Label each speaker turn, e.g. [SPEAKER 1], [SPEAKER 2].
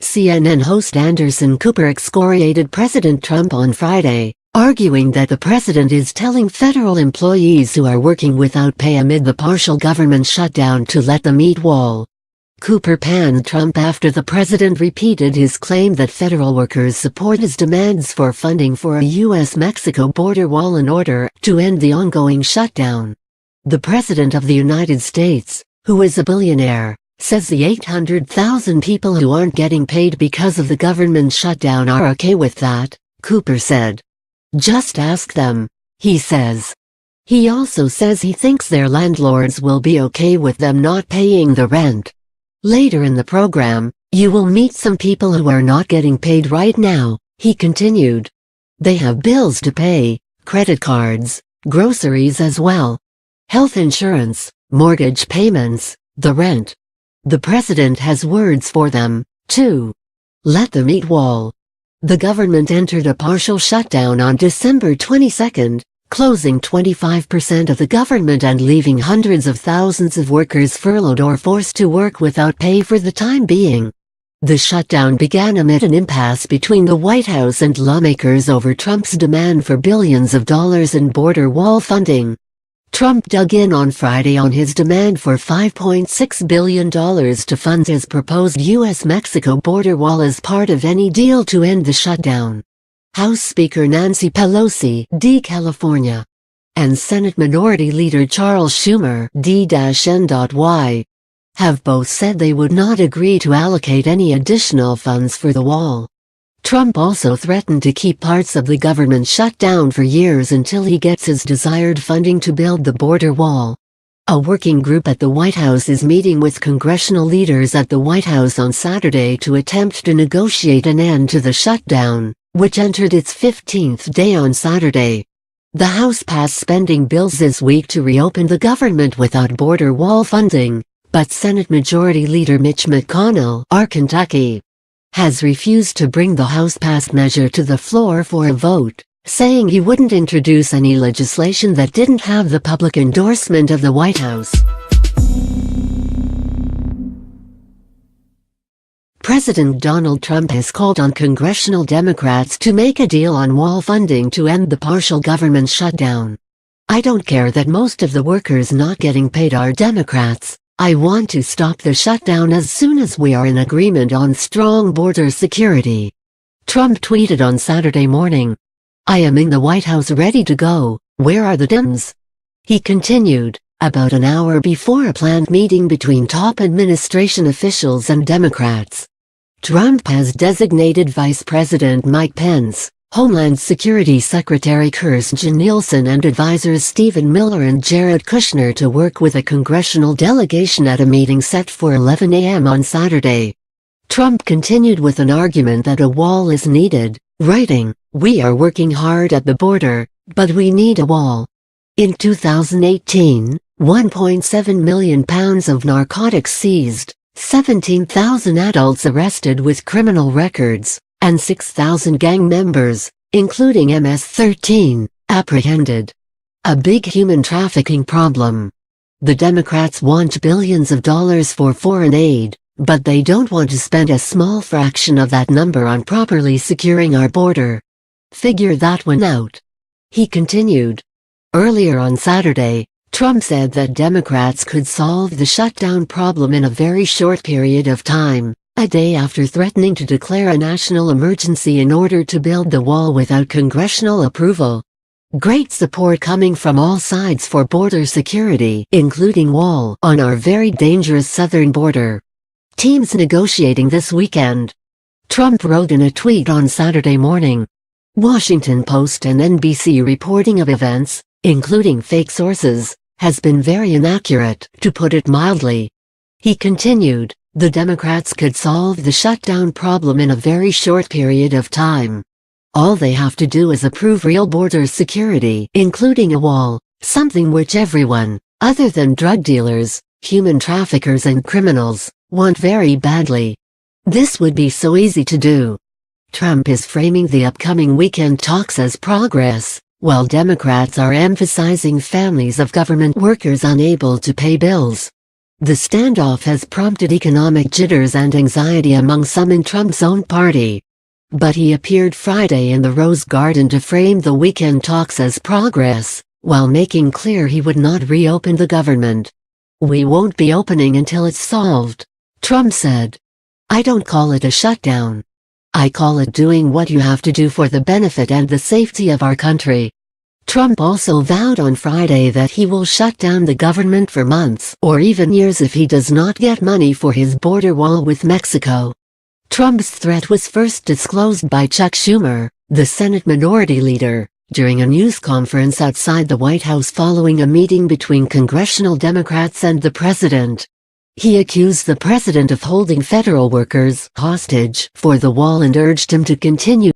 [SPEAKER 1] CNN host Anderson Cooper excoriated President Trump on Friday, arguing that the president is telling federal employees who are working without pay amid the partial government shutdown to let them eat wall. Cooper panned Trump after the president repeated his claim that federal workers support his demands for funding for a U.S.-Mexico border wall in order to end the ongoing shutdown. The President of the United States, who is a billionaire, says the 800,000 people who aren't getting paid because of the government shutdown are okay with that, Cooper said. Just ask them, he says. He also says he thinks their landlords will be okay with them not paying the rent. Later in the program, you will meet some people who are not getting paid right now, he continued. They have bills to pay, credit cards, groceries as well. Health insurance, mortgage payments, the rent. The president has words for them, too. Let them eat wall. The government entered a partial shutdown on December 22, closing 25% of the government and leaving hundreds of thousands of workers furloughed or forced to work without pay for the time being. The shutdown began amid an impasse between the White House and lawmakers over Trump's demand for billions of dollars in border wall funding. Trump dug in on Friday on his demand for $5.6 billion to fund his proposed U.S.-Mexico border wall as part of any deal to end the shutdown. House Speaker Nancy Pelosi, D. California, and Senate Minority Leader Charles Schumer, D-N.Y, have both said they would not agree to allocate any additional funds for the wall. Trump also threatened to keep parts of the government shut down for years until he gets his desired funding to build the border wall. A working group at the White House is meeting with congressional leaders at the White House on Saturday to attempt to negotiate an end to the shutdown, which entered its 15th day on Saturday. The House passed spending bills this week to reopen the government without border wall funding, but Senate Majority Leader Mitch McConnell, R. Kentucky, has refused to bring the House-passed measure to the floor for a vote, saying he wouldn't introduce any legislation that didn't have the public endorsement of the White House. President Donald Trump has called on congressional Democrats to make a deal on wall funding to end the partial government shutdown. I don't care that most of the workers not getting paid are Democrats. I want to stop the shutdown as soon as we are in agreement on strong border security. Trump tweeted on Saturday morning. I am in the White House ready to go, where are the Dems? He continued, about an hour before a planned meeting between top administration officials and Democrats. Trump has designated Vice President Mike Pence, Homeland Security Secretary Kirstjen Nielsen and advisors Stephen Miller and Jared Kushner to work with a congressional delegation at a meeting set for 11 a.m. on Saturday. Trump continued with an argument that a wall is needed, writing, "We are working hard at the border, but we need a wall." In 2018, 1.7 million pounds of narcotics seized, 17,000 adults arrested with criminal records, and 6,000 gang members, including MS-13, apprehended. A big human trafficking problem. The Democrats want billions of dollars for foreign aid, but they don't want to spend a small fraction of that number on properly securing our border. Figure that one out. He continued. Earlier on Saturday, Trump said that Democrats could solve the shutdown problem in a very short period of time, a day after threatening to declare a national emergency in order to build the wall without congressional approval. Great support coming from all sides for border security, including wall on our very dangerous southern border. Teams negotiating this weekend. Trump wrote in a tweet on Saturday morning. Washington Post and NBC reporting of events, including fake sources, has been very inaccurate, to put it mildly. He continued, the Democrats could solve the shutdown problem in a very short period of time. All they have to do is approve real border security, including a wall, something which everyone, other than drug dealers, human traffickers and criminals, want very badly. This would be so easy to do. Trump is framing the upcoming weekend talks as progress, while Democrats are emphasizing families of government workers unable to pay bills. The standoff has prompted economic jitters and anxiety among some in Trump's own party. But he appeared Friday in the Rose Garden to frame the weekend talks as progress, while making clear he would not reopen the government. "We won't be opening until it's solved," Trump said. "I don't call it a shutdown. I call it doing what you have to do for the benefit and the safety of our country." Trump also vowed on Friday that he will shut down the government for months or even years if he does not get money for his border wall with Mexico. Trump's threat was first disclosed by Chuck Schumer, the Senate Minority Leader, during a news conference outside the White House following a meeting between congressional Democrats and the president. He accused the president of holding federal workers hostage for the wall and urged him to continue